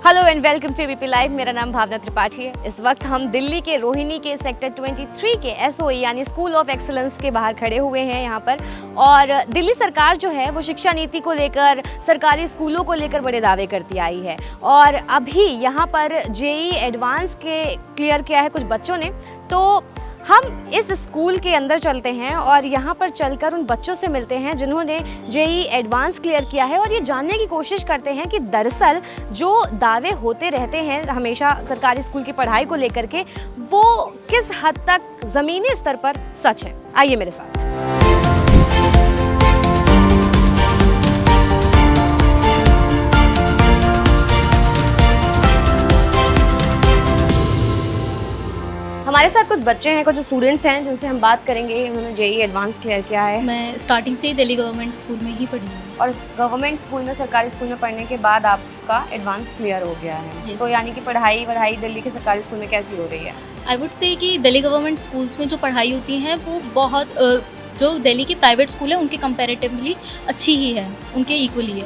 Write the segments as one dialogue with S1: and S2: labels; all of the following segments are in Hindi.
S1: Hello and welcome to ABP Live. मेरा नाम भावना त्रिपाठी है। इस वक्त हम दिल्ली के रोहिणी के सेक्टर 23 के एसओई यानी स्कूल ऑफ एक्सीलेंस के बाहर खड़े हुए हैं यहाँ पर। और दिल्ली सरकार जो है वो शिक्षा नीति को लेकर, सरकारी स्कूलों को लेकर बड़े दावे करती आई है। और अभी यहाँ पर जेई एडवांस के क्लियर किया है कुछ बच्चों ने, तो हम इस स्कूल के अंदर चलते हैं और यहाँ पर चलकर उन बच्चों से मिलते हैं जिन्होंने जेई एडवांस क्लियर किया है और ये जानने की कोशिश करते हैं कि दरअसल जो दावे होते रहते हैं हमेशा सरकारी स्कूल की पढ़ाई को लेकर के, वो किस हद तक ज़मीनी स्तर पर सच है। आइए मेरे साथ। हमारे साथ कुछ बच्चे हैं, कुछ स्टूडेंट्स हैं जिनसे हम बात करेंगे। उन्होंने जेई एडवांस क्लियर किया है।
S2: मैं स्टार्टिंग से ही दिल्ली गवर्नमेंट स्कूल में ही पढ़ी हूँ।
S1: और गवर्नमेंट स्कूल में, सरकारी स्कूल में पढ़ने के बाद आपका एडवांस क्लियर हो गया है।
S2: Yes.
S1: तो यानी कि पढ़ाई दिल्ली के सरकारी स्कूल में कैसी हो रही है?
S2: आई वुड से कि दिल्ली गवर्नमेंट स्कूल्स में जो पढ़ाई होती है वो बहुत जो दिल्ली के प्राइवेट स्कूल है उनके कंपैरेटिवली अच्छी ही है, उनके इक्वली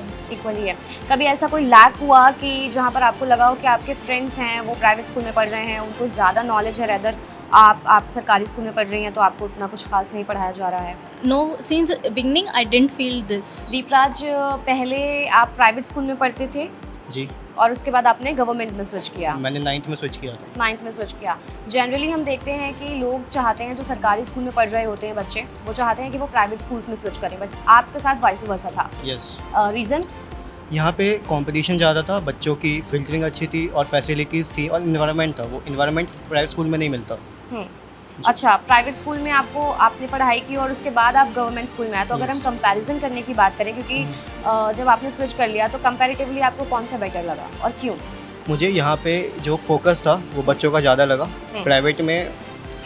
S2: है। कभी ऐसा कोई लैक हुआ कि जहाँ पर आपको लगा हो कि आपके फ्रेंड्स हैं वो प्राइवेट स्कूल में पढ़ रहे हैं, उनको ज़्यादा नॉलेज है, रेदर आप सरकारी स्कूल में पढ़ रही हैं तो आपको उतना कुछ खास नहीं पढ़ाया जा रहा है? No, since beginning I didn't feel this.
S1: Deepraj, पहले आप प्राइवेट स्कूल में पढ़ते थे
S3: जी,
S1: और उसके बाद आपने गवर्नमेंट में स्विच किया।
S3: मैंने 9th में स्विच किया था।
S1: 9th में स्विच किया। जनरली हम देखते हैं कि लोग चाहते हैं, जो सरकारी स्कूल में पढ़ रहे होते हैं बच्चे, वो चाहते हैं कि वो प्राइवेट स्कूल्स में स्विच करें, बट आपके साथ वाइस वर्सा था।
S3: Yes,
S1: reason?
S3: यहाँ पे कंपटीशन ज़्यादा था, बच्चों की फिल्टरिंग अच्छी थी और फैसिलिटीज़ थी और इन्वायरमेंट था, वो इन्वायरमेंट प्राइवेट स्कूल में नहीं मिलता।
S1: अच्छा, प्राइवेट स्कूल में आपने पढ़ाई की और उसके बाद आप गवर्नमेंट स्कूल में आए, तो अगर हम कंपैरिजन करने की बात करें, क्योंकि जब आपने स्विच कर लिया तो कंपैरेटिवली आपको कौन सा बेटर लगा और क्यों?
S3: मुझे यहाँ पे जो फोकस था वो बच्चों का ज़्यादा लगा। प्राइवेट में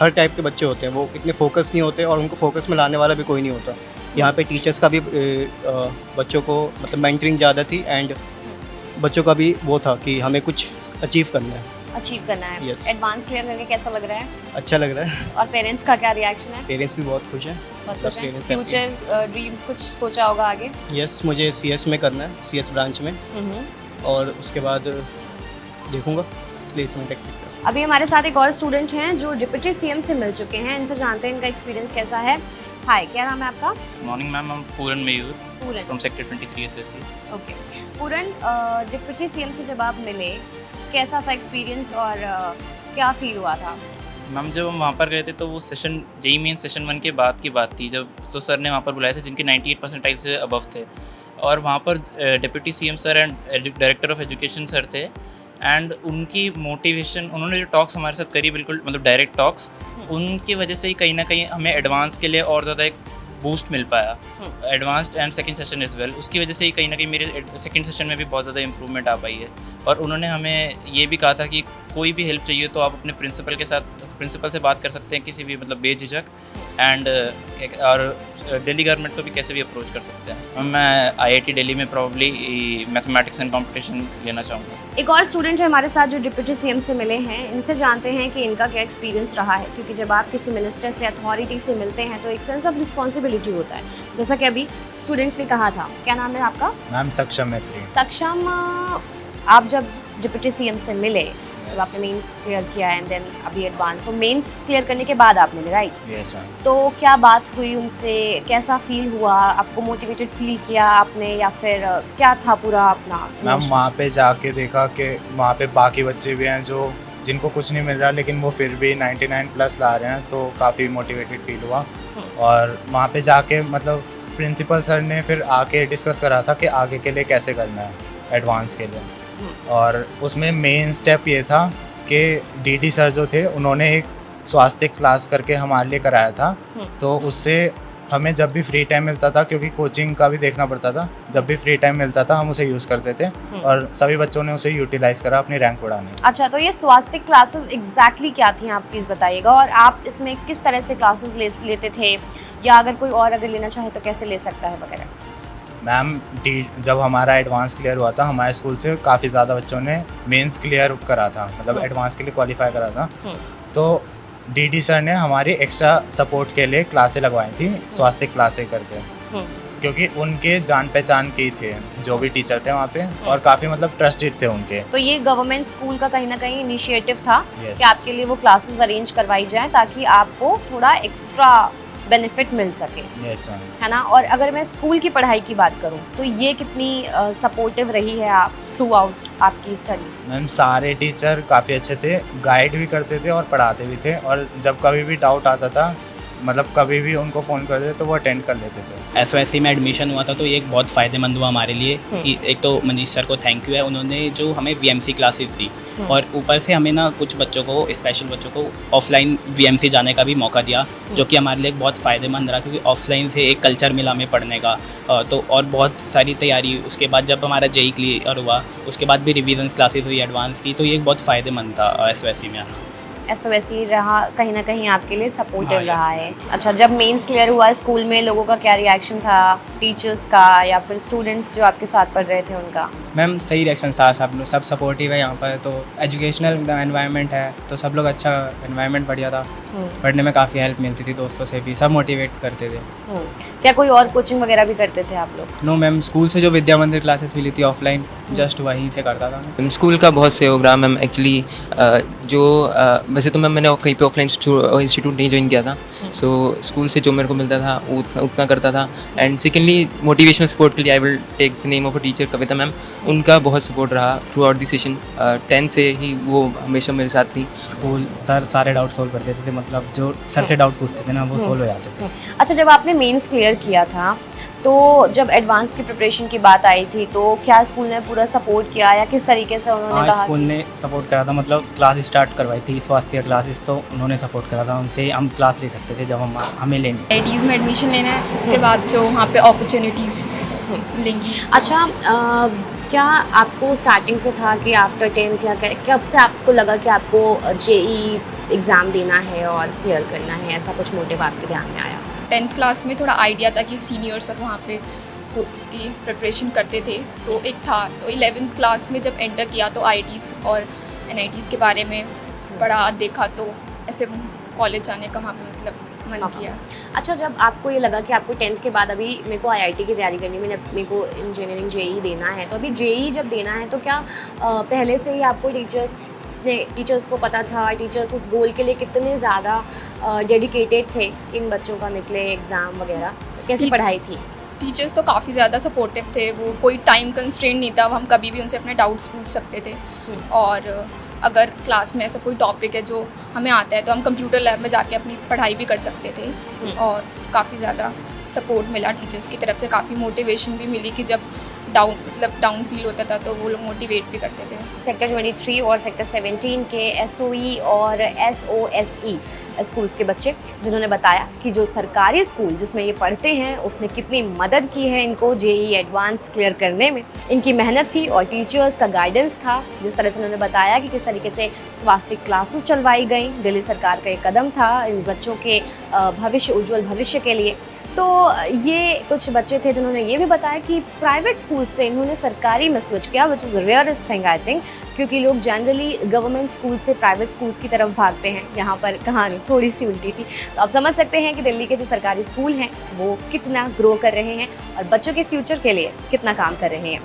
S3: हर टाइप के बच्चे होते हैं, वो इतने फोकस नहीं होते और उनको फोकस में लाने वाला भी कोई नहीं होता। यहाँ पे टीचर्स का भी बच्चों को मतलब मेंटरिंग ज़्यादा थी एंड बच्चों का भी वो था कि हमें कुछ अचीव करना है।
S1: Yes. एडवांस क्लियर करके कैसा लग रहा है?
S3: अच्छा लग रहा है।
S1: और पेरेंट्स का क्या रिएक्शन है?
S3: पेरेंट्स भी बहुत खुश हैं।
S1: फ्यूचर ड्रीम्स कुछ सोचा होगा आगे?
S3: यस, मुझे CS में करना है, CS ब्रांच में, और उसके बाद देखूंगा प्लेसमेंट एक्सेट्रा।
S1: अभी हमारे साथ एक और स्टूडेंट हैं जो डिप्टी सीएम से मिल चुके हैं, इनसे जानते हैं इनका एक्सपीरियंस कैसा है। हाय, क्या नाम है आपका?
S4: मॉर्निंग मैम, हम Puran Mayur
S1: Puran
S4: from sector 23 SSC।
S1: Okay Puran, deputy CM से जब आप मिले, कैसा था एक्सपीरियंस और क्या फील हुआ था?
S4: मैम, जब हम वहाँ पर गए थे तो वो सेशन जेई मेन सेशन 1 के बाद की बात थी, जब तो सर ने वहाँ पर बुलाए थे जिनके 98 परसेंटाइल से अबव थे, और वहाँ पर deputy CM sir and director of education sir थे। एंड उनकी मोटिवेशन, उन्होंने जो टॉक्स हमारे साथ करी, बिल्कुल मतलब डायरेक्ट टॉक्स, उनकी वजह से ही कहीं ना कहीं हमें एडवांस के लिए और ज़्यादा एक बूस्ट मिल पाया। Advanced and second session is well, उसकी वजह से ही कहीं ना कहीं मेरे सेकंड सेशन में भी बहुत ज़्यादा इंप्रूवमेंट आ पाई है। और उन्होंने हमें ये भी कहा था कि कोई भी हेल्प चाहिए तो आप अपने प्रिंसिपल से बात कर सकते हैं, किसी भी मतलब बेझिझक, एंड और दिल्ली गवर्नमेंट को भी कैसे भी अप्रोच कर सकते हैं। मैं IIT दिल्ली में प्रॉब्ली मैथमेटिक्स एंड कॉम्पिटिशन लेना चाहूँगा।
S1: एक और स्टूडेंट है हमारे साथ जो डिप्टी सीएम से मिले हैं, इनसे जानते हैं कि इनका क्या एक्सपीरियंस रहा है, क्योंकि जब आप किसी मिनिस्टर से, अथॉरिटी से मिलते हैं तो एक सेंस ऑफ रिस्पॉन्सिबिलिटी होता है, जैसा कि अभी स्टूडेंट ने कहा था। क्या नाम है आपका?
S5: मैम सक्षम मैत्री।
S1: सक्षम, आप जब डिप्टी सीएम से मिले, जब आपने मेंस क्लियर किया एंड देन अभी एडवांस, तो मेंस क्लियर करने के बाद आप मिले, राइट?
S5: Yes ma'am.
S1: तो क्या बात हुई उनसे, कैसा फील हुआ, आपको मोटिवेटेड फील किया आपने, या फिर क्या था पूरा अपना?
S5: मैम, वहाँ पे जाके देखा कि वहाँ पे बाकी बच्चे भी हैं जो जिनको कुछ नहीं मिल रहा, लेकिन वो फिर भी 99 प्लस ला रहे हैं, तो काफ़ी मोटिवेटेड फील हुआ। और वहाँ पे जाके मतलब प्रिंसिपल सर ने फिर आके डिस्कस करा था कि आगे के लिए कैसे करना है एडवांस के लिए। और उसमें मेन स्टेप ये था कि DD सर जो थे उन्होंने एक स्वास्थ्य क्लास करके हमारे लिए कराया था, तो उससे हमें जब भी फ्री टाइम मिलता था, क्योंकि कोचिंग का भी देखना पड़ता था, जब भी फ्री टाइम मिलता था हम उसे यूज़ करते थे और सभी बच्चों ने उसे यूटिलाइज़ करा अपनी रैंक बढ़ाने।
S1: अच्छा, तो ये स्वास्थ्य क्लासेस एग्जैक्टली क्या थी, आप प्लीज़ बताइएगा, और आप इसमें किस तरह से क्लासेस लेते थे, या अगर कोई और अगर लेना चाहे तो कैसे ले सकता है वगैरह?
S5: मैम, जब हमारा एडवांस क्लियर हुआ था, हमारे स्कूल से काफ़ी ज़्यादा बच्चों ने मेंस क्लियर करा था, मतलब एडवांस के लिए क्वालिफाई करा था। तो DD सर ने हमारी एक्स्ट्रा सपोर्ट के लिए क्लासें लगवाई थी, स्वास्थ्य क्लासें करके। क्योंकि उनके जान पहचान के ही थे जो भी टीचर थे वहाँ पे, और काफ़ी मतलब ट्रस्टेड थे उनके।
S1: तो ये गवर्नमेंट स्कूल का कहीं ना कहीं इनिशिएटिव था
S5: Yes.
S1: कि आपके लिए वो क्लासेस अरेंज करवाई जाए ताकि आपको थोड़ा एक्स्ट्रा बेनिफिट मिल सके,
S5: यस मैम।
S1: है ना। और अगर मैं स्कूल की पढ़ाई की बात करूं तो ये कितनी सपोर्टिव रही है आप थ्रू आउट आपकी स्टडीज?
S5: मैम सारे टीचर काफ़ी अच्छे थे, गाइड भी करते थे और पढ़ाते भी थे, और जब कभी भी डाउट आता था मतलब कभी भी उनको फ़ोन करते थे तो वो अटेंड कर लेते थे।
S6: एसओएससी में एडमिशन हुआ था तो ये एक बहुत फ़ायदेमंद हुआ हमारे लिए कि एक तो मनीष सर को थैंक यू है, उन्होंने जो हमें वीएमसी क्लासेस दी और ऊपर से हमें ना कुछ बच्चों को, स्पेशल बच्चों को ऑफलाइन वीएमसी जाने का भी मौका दिया, जो कि हमारे लिए एक बहुत फ़ायदेमंद रहा क्योंकि ऑफलाइन से एक कल्चर मिला हमें पढ़ने का। तो और बहुत सारी तैयारी, उसके बाद जब हमारा जेई क्लियर हुआ उसके बाद भी रिवीजन क्लासेस हुई एडवांस की, तो ये एक बहुत फ़ायदेमंद था एसओएससी में आना।
S1: एसओएससी रहा कहीं ना कहीं आपके लिए सपोर्टिव
S6: हाँ,
S1: रहा है। अच्छा, जब मेंस क्लियर हुआ स्कूल में लोगों का क्या रिएक्शन था, टीचर्स का या फिर स्टूडेंट्स जो आपके साथ पढ़ रहे थे उनका?
S7: मैम सही रिएक्शन था, सब सपोर्टिव है यहाँ पर, तो एजुकेशनल एनवायरनमेंट है तो सब लोग अच्छा एनवायरनमेंट बढ़िया था, पढ़ने में काफ़ी हेल्प मिलती थी, दोस्तों से भी सब मोटिवेट करते थे।
S1: क्या कोई और कोचिंग वगैरह भी करते थे आप लोग?
S7: नो मैम, स्कूल से जो विद्या मंदिर क्लासेस मिली थी ऑफलाइन, जस्ट वहीं से करता था मैं।
S8: स्कूल का बहुत सहयोग रहा मैम। एक्चुअली वैसे तो मैम मैंने कहीं पे ऑफलाइन इंस्टीट्यूट नहीं ज्वाइन किया था, सो स्कूल से जो मेरे को मिलता था उतना करता था। एंड सेकेंडली मोटिवेशनल सपोर्ट के लिए I will take the name of a teacher Kavita ma'am, उनका बहुत सपोर्ट रहा थ्रू आउट द सेशन। 10 से ही वो हमेशा मेरे साथ थी।
S9: स्कूल सर सारे डाउट सॉल्व कर देते थे, मतलब जो सर से डाउट पूछते थे ना वो सॉल्व हो जाते थे।
S1: अच्छा, जब आपने मेंस क्लियर किया था तो जब एडवांस की प्रिपरेशन की बात आई थी तो क्या स्कूल ने पूरा सपोर्ट किया या किस तरीके से उन्होंने
S9: हाँ,
S1: कहा?
S9: स्कूल ने सपोर्ट करा था, मतलब क्लास स्टार्ट करवाई थी स्वास्थ्य क्लासेस, तो उन्होंने सपोर्ट करा था, उनसे हम क्लास ले सकते थे जब हमें लेनी।
S10: आईटीज़ में एडमिशन लेना है, उसके बाद जो वहाँ पे अपॉर्चुनिटीज़ मिलेंगी।
S1: अच्छा, क्या आपको स्टार्टिंग से था कि आफ्टर 10th या कब से आपको लगा कि आपको जेई एग्ज़ाम देना है और क्लियर करना है, ऐसा कुछ मोटिव आपके ध्यान में आया?
S10: 10th क्लास में थोड़ा आइडिया था कि सीनियर्स और वहाँ पे वो इसकी प्रिपरेशन करते थे, तो एक था। तो 11th क्लास में जब एंटर किया तो आईटीज़ और एनआईटीज़ के बारे में पढ़ा, देखा, तो ऐसे कॉलेज जाने का वहाँ पे मतलब मन किया।
S1: अच्छा, जब आपको ये लगा कि आपको 10th के बाद अभी मेरे को आईआईटी की तैयारी करनी है, मेरे को इंजीनियरिंग जेई देना है, तो अभी जेई जब देना है तो क्या पहले से ही आपको टीचर्स को पता था, टीचर्स उस गोल के लिए कितने ज़्यादा डेडिकेटेड थे कि इन बच्चों का निकले एग्ज़ाम वगैरह? कैसी पढ़ाई थी?
S10: टीचर्स तो काफ़ी ज़्यादा सपोर्टिव थे, वो कोई टाइम कंस्ट्रेंट नहीं था, हम कभी भी उनसे अपने डाउट्स पूछ सकते थे। और अगर क्लास में ऐसा कोई टॉपिक है जो हमें आता है तो हम कंप्यूटर लैब में जाके अपनी पढ़ाई भी कर सकते थे, और काफ़ी ज़्यादा सपोर्ट मिला टीचर्स की तरफ से। काफ़ी मोटिवेशन भी मिली कि जब डाउन फील होता था तो वो लोग मोटिवेट भी करते थे।
S1: सेक्टर 23 और सेक्टर 17 के एसओई और एसओएसई स्कूल्स के बच्चे जिन्होंने बताया कि जो सरकारी स्कूल जिसमें ये पढ़ते हैं उसने कितनी मदद की है इनको जेई एडवांस क्लियर करने में। इनकी मेहनत थी और टीचर्स का गाइडेंस था। जिस तरह से उन्होंने बताया कि किस तरीके से स्वास्थ्य क्लासेस चलवाई गई, दिल्ली सरकार का एक कदम था इन बच्चों के भविष्य, उज्जवल भविष्य के लिए। तो ये कुछ बच्चे थे जिन्होंने ये भी बताया कि प्राइवेट स्कूल से इन्होंने सरकारी में स्विच किया, which is rarest thing I think, क्योंकि लोग जनरली गवर्नमेंट स्कूल से प्राइवेट स्कूल्स की तरफ भागते हैं। यहाँ पर कहानी थोड़ी सी उल्टी थी। तो आप समझ सकते हैं कि दिल्ली के जो सरकारी स्कूल हैं वो कितना ग्रो कर रहे हैं और बच्चों के फ्यूचर के लिए कितना काम कर रहे हैं।